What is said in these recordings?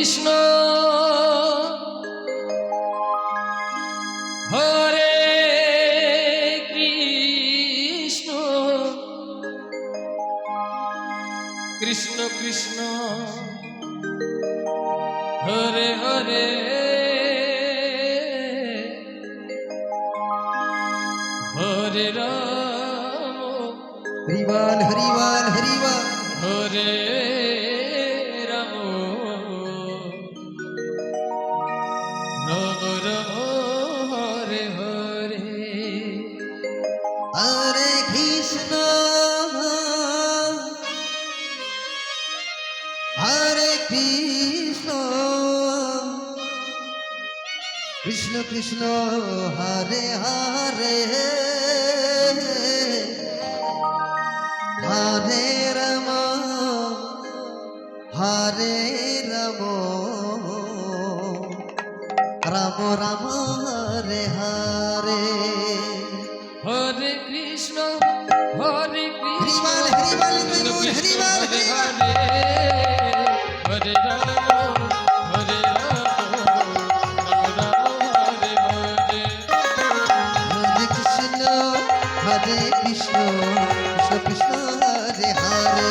Krishna Hare Krishna Krishna Krishna Hare Hare Hare Ram হরিবাল হরিবাল হরিবাল Hare Ram Ram Ram Hare Hare Hare Krishna Hare Krishna Krishna Krishna Hare Hare Hare Ram Hare Ram Ram Ram Hare Hare Hare Krishna Hare Krishna হরিবাল হরিবাল Krishna হরিবাল Krishna Hare হরিবাল Hare Ram Hare Ram Ram Ram Hare Hare Hare Krishna Krishna Krishna Hare Hare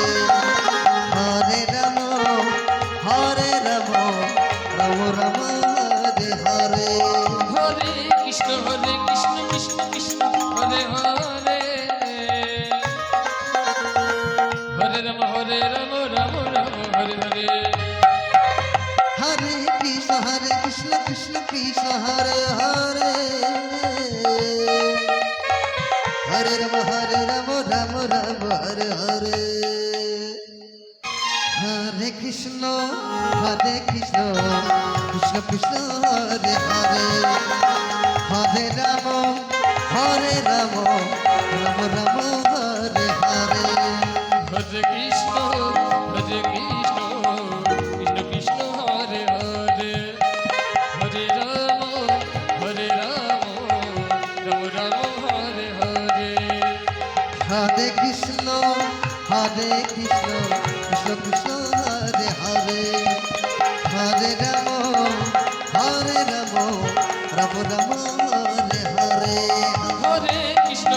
Hare Ram Ram Ram Hare Hare Hare Krishna Krishna Krishna Hare Hare Hare Ram Ram Ram Hare Hare Hare Krishna Krishna Krishna Hare Hare Hare Ram Ram Ram Hare Hare Hare Krishna Krishna Krishna Hare Hare Hare Ram Ram Ram Hare Hare Hare Krishna Krishna Krishna Hare Hare Hare Ram Ram Ram Hare Hare Hare Krishna Krishna Krishna Hare Hare Hare Ram Ram Ram Hare Hare Hare Krishna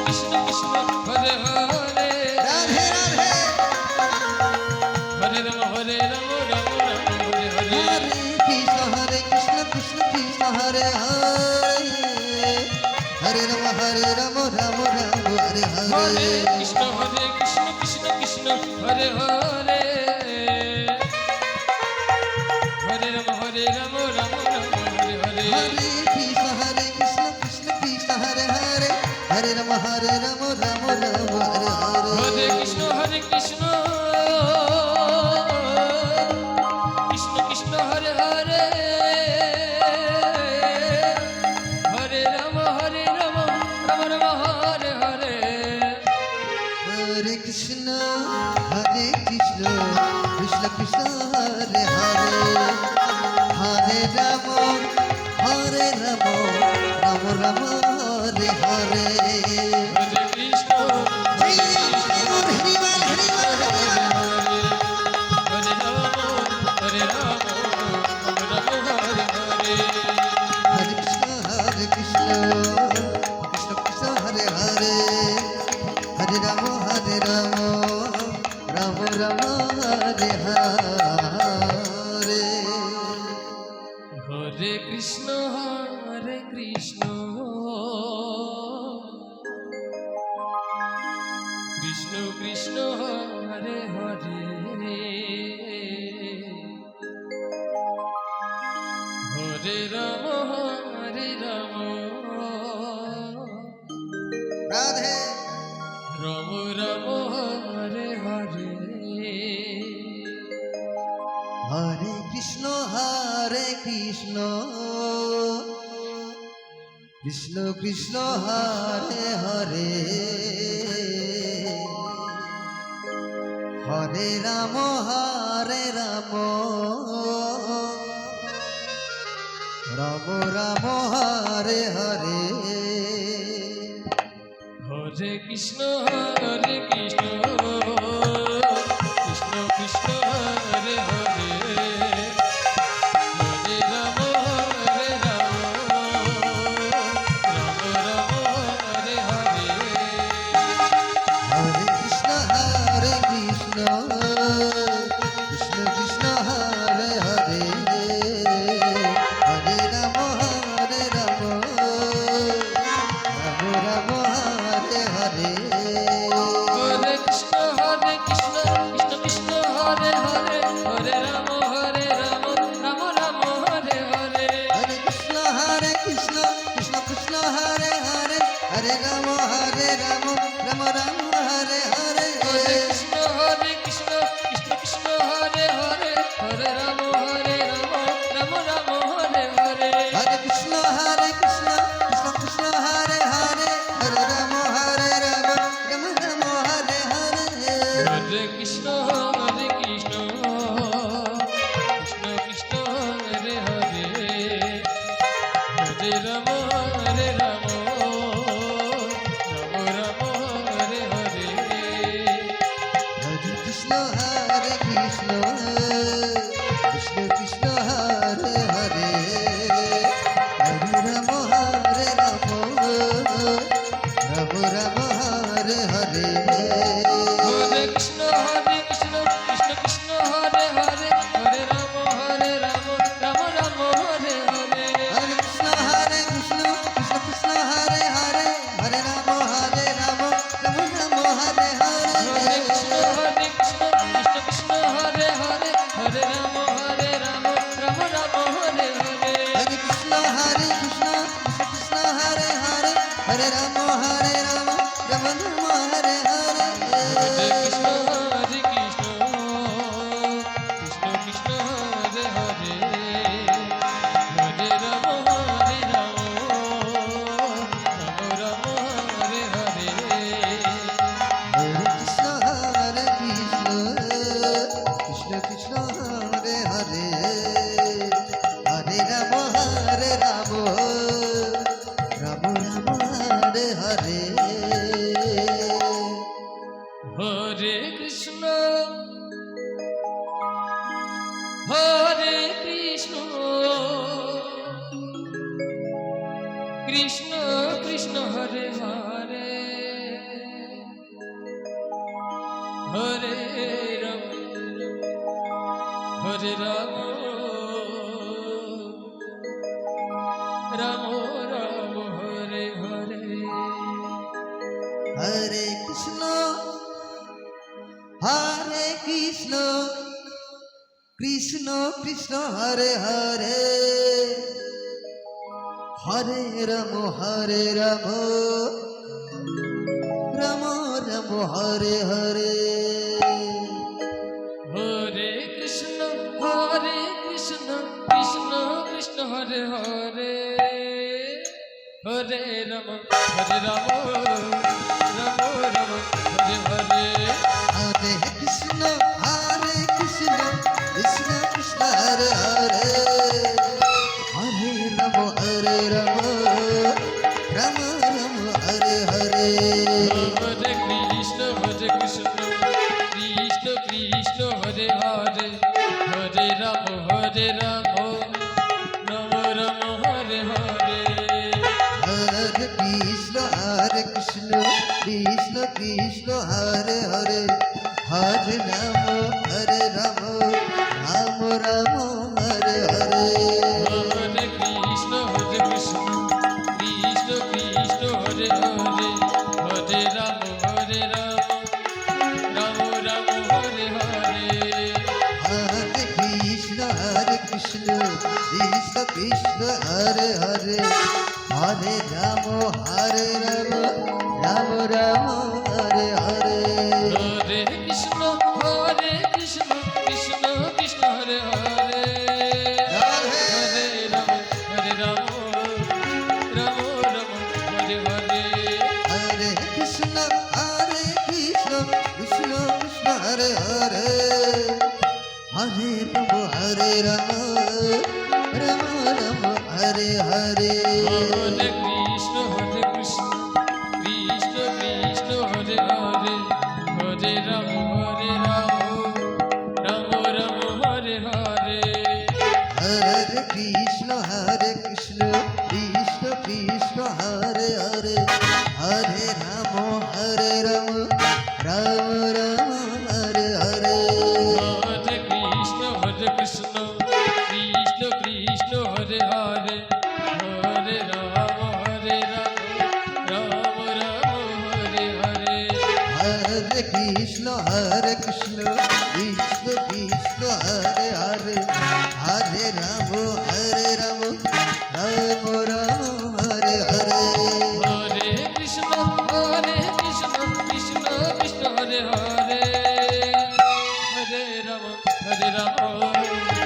Krishna Krishna Hare Hare Radhe Radhe Hare Ram Ram Hare Hare Hare Krishna Krishna Krishna Hare Hare Hare Ram Ram Hare Hare Hare Krishna Krishna Krishna Hare Hare Hare Ram Ram Hare Hare Hare Krishna Krishna Krishna Hare Hare Hare Ram Ram Hare Hare Hare Krishna Krishna Krishna Hare Hare Hare Ram Ram Ram Hare Hare Hare Krishna Krishna Krishna Hare Hare Hare Ram Ram Ram Hare Hare Hare Krishna হরিবাল হরিবাল Hare Ram Ram Hare Hare Hare Krishna Krishna Krishna Hare Hare Hare Ram Ram Ram Hare Hare Hare Krishna Krishna Krishna Hare Hare Hare Ram Radhe Ram Ram Hare Hare Hare Krishna Krishna Krishna Hare Hare Hare Ram Ram Ram Hare Hare Hare Krishna Krishna Krishna Krishna Hare Hare Hare Ram Ram Ram Hare Hare Hare Krishna Krishna Krishna Hare Hare Hare Ram Ram Ram Hare Hare Hare Krishna Krishna Krishna Hare Hare Hare Ram Ram Ram Hare Hare Hare Krishna Krishna Krishna Krishna Hare Hare Hare Ram Ram Ram Hare Hare Hare Krishna Krishna Krishna Hare Hare Hare Ram Ram Ram Hare Hare Hare Krishna Krishna Krishna Hare Hare Hare Ram Ram Ram Hare Hare Hare Krishna Krishna Krishna Hare Hare Hare Ram Ram Ram Hare Hare Hare Krishna Krishna Krishna Hare Hare Hare Ram Ram Ram Hare Hare Hare Krishna Krishna Krishna Hare Hare Hare Ram Ram Hare Hare Hare Krishna Krishna Krishna Hare Hare Hare Ram Ram Ram Hare Hare Hare Krishna Hare Krishna Krishna Krishna Hare Hare Hare Ram Hare Ram Ram Ram Hare Hare Hare Krishna Krishna Krishna Hare Hare Hare Ram Ram Ram Hare Hare Hare Krishna Krishna Krishna Hare Hare Hare Ram Ram Ram Hare Hare Hare Krishna Krishna Krishna Hare Hare Hare Ram Ram Ram Hare Hare Hare Krishna Krishna Krishna Hare Hare Hare Ram Ram Ram Hare Hare Hare Krishna Krishna Krishna Hare Hare Hare Ram Ram Ram Hare Hare Hare Krishna Krishna Krishna Hare Hare Hare Ram Ram Ram Hare Hare Hare Krishna Krishna Krishna Hare Hare Hare Ram Ram Ram Hare Hare Hare Krishna Krishna Krishna Hare Hare Radhe Hare Ram Ram Ram Hare Hare Hare Krishna Krishna Krishna Hare Hare Hare Ram Ram Hare Hare Hare Krishna Krishna Krishna Hare Hare Hare Ram Ram Ram Hare Hare Hare Krishna Krishna Krishna Hare Hare Hare Ram Ram Ram Hare Hare Hare Krishna Krishna Krishna Hare Hare Hare Ram Ram Ram Hare Hare Hare Krishna Krishna Krishna Hare Hare Hare Ram Ram Ram Hare Hare Hare Krishna Krishna Krishna Hare Hare Hare Ram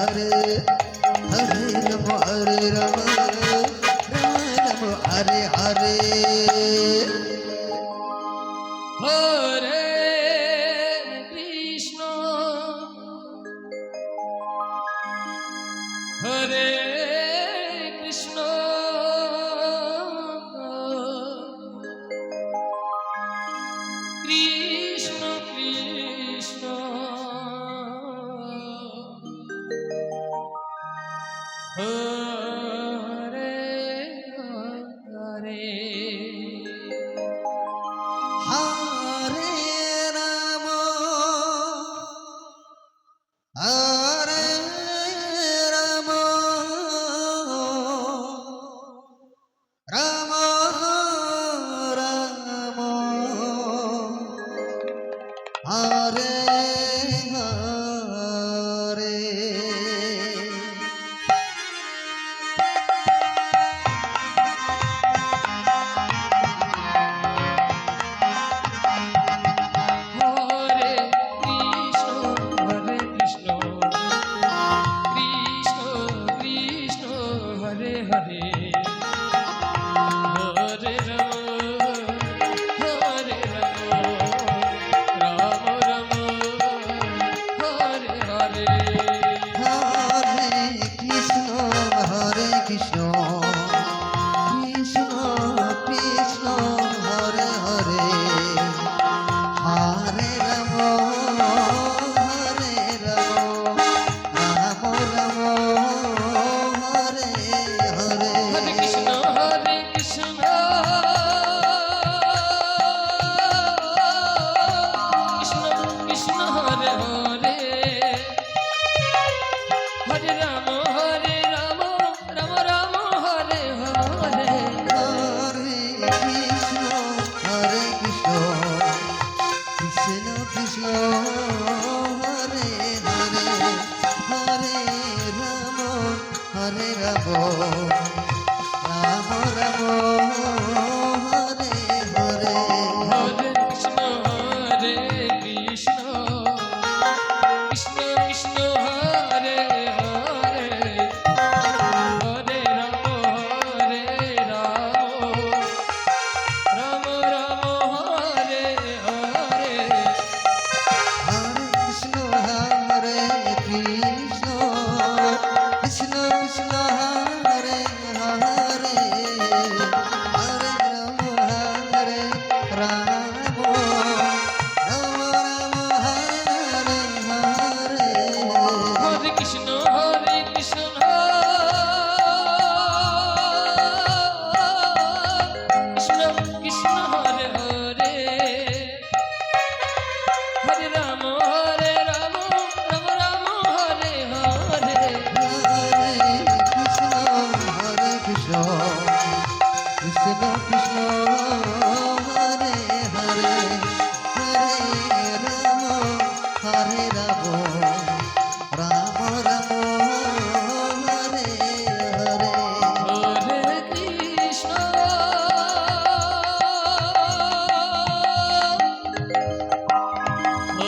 Hare Hare Rama Hare Rama Rama Rama Hare Hare Hare Krishna Hare Krishna Krishna Krishna Hare Hare Hare Rama Hare Rama Rama Rama Hare Hare Hare Krishna Hare Krishna Krishna Krishna Hare Hare Hare Ram Ram Hare Hare Hare Krishna, Hare Krishna, Krishna Krishna, Hare Hare, Hare Rama, Hare Rama, Rama Rama, Hare Hare Hare. Krishna Hare Krishna Krishna Krishna Hare Hare Hare Ram Ram Ram Hare Hare Hare Krishna, Hare Krishna, Krishna Krishna, Hare Hare, Hare Rama, Hare Rama, Rama Rama, Hare Hare. Hare Krishna Hare Krishna Krishna Krishna Hare Hare Hare Ram Ram Ram Hare Hare Hare Krishna, Hare Krishna, Krishna Krishna, Hare Hare, Hare Rama, Hare Rama, Rama Rama, Hare Hare. Hare Krishna Krishna Krishna Hare Hare Hare Ram Ram Ram Hare Hare Hare Krishna, Hare Krishna, Krishna Krishna, Hare Hare, Hare Rama, Hare Rama, Rama Rama, Hare Hare. Hare Krishna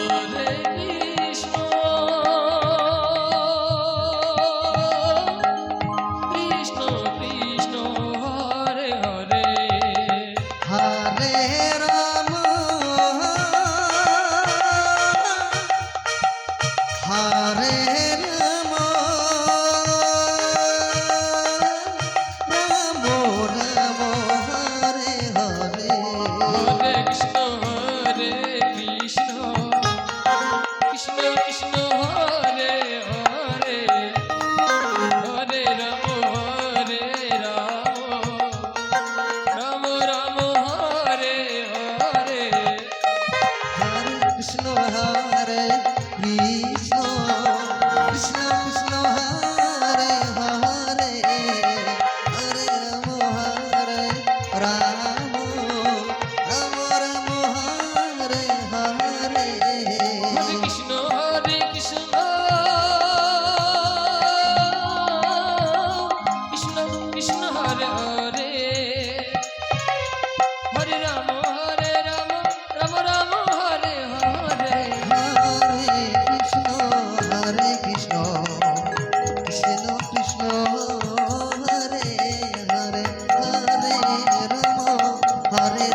Hare Krishna Krishna Krishna Hare Hare Hare Rama, Hare Rama, Rama Rama, Hare Hare. Hare Krishna Krishna Krishna Hare Hare Hare Ram Ram Ram Hare Hare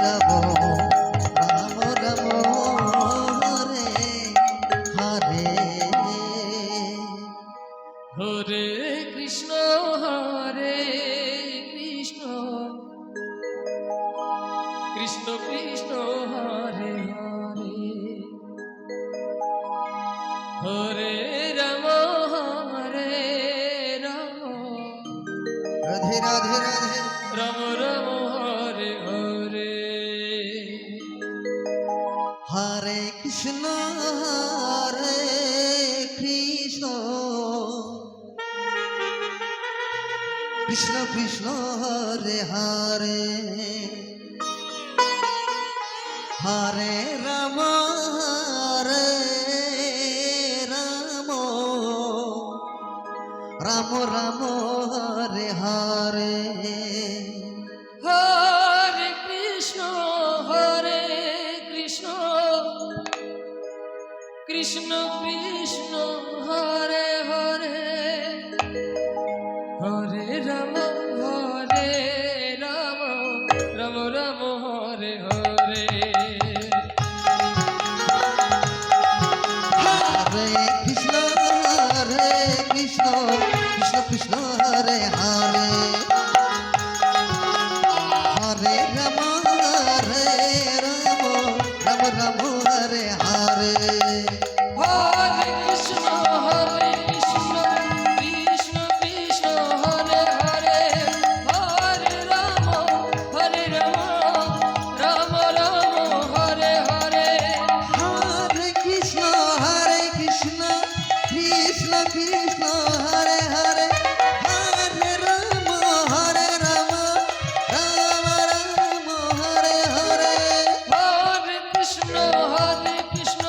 গাবো Ram Ram Hare Hare Hare Krishna Krishna Krishna Hare Hare Hare Ram Hare Ram Radhe Radhe Radhe Ram Ram Hare Hare Hare Krishna Krishna Krishna Hare Hare Hare Ram Ram Ram Hare Hare Hare Krishna Krishna Krishna Hare Hare Hare Ram Ram Ram Hare Hare Hare Krishna Krishna Krishna Hare Hare Hare Ram Ram Ram Hare Hare Hare Krishna Krishna Krishna Hare Hare Hare Ram Ram Ram Hare Hare Hare Krishna Krishna Krishna Hare Hare Hare Ram Ram Hare Hare Hare Krishna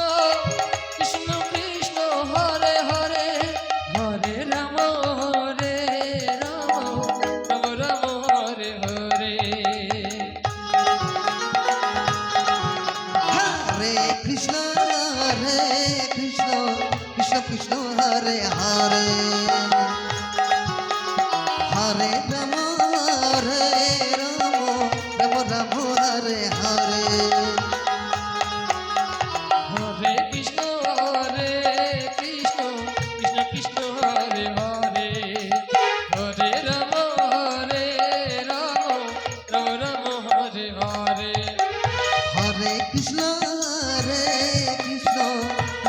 Krishna Krishna Hare Hare Hare Ram Ram Ram Hare Hare Hare Krishna Krishna Krishna Hare Hare Hare Ram Ram Hare Hare Hare Krishna Krishna Krishna Hare Hare Hare Ram Ram Hare Hare Hare Krishna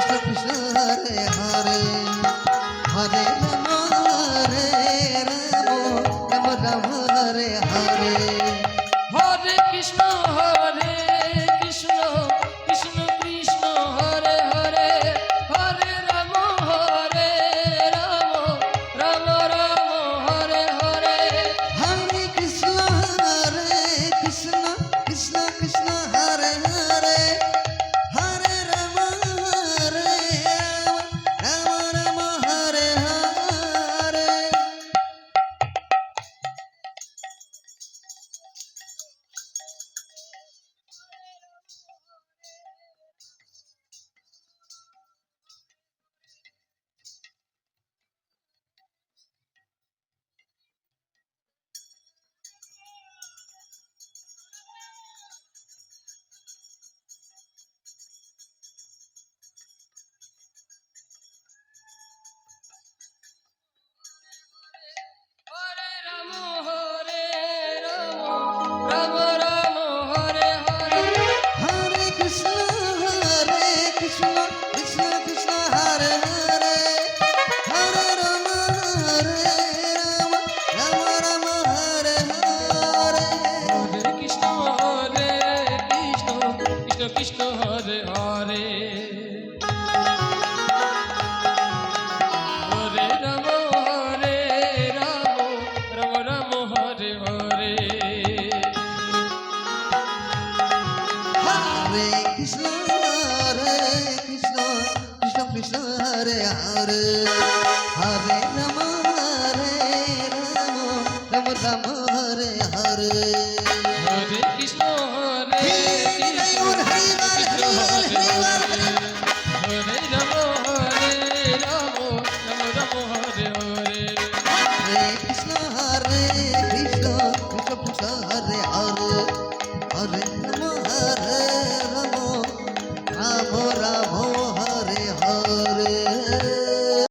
Krishna Krishna Hare Hare Hare Ram Ram Hare Hare Hare Krishna Krishna Krishna Hare Hare Hare Ram Ram Hare Hare Hare Krishna Krishna Krishna Hare Hare Hare Ram Ram Hare Hare Hare Ram Ram Ram Hare Hare Hare Krishna Krishna Krishna Hare Hare Hare Ram Ram Hare Hare Hare Krishna Krishna Hare Hare Hare Ram Ram Hare Hare Hare Krishna Krishna Hare Hare Hare Ram Ram Hare Hare Hare Krishna Hare Hare Ram Ram Hare Hare Hare Krishna Krishna Krishna Hare Hare Hare Ram Hare Ram Ram Ram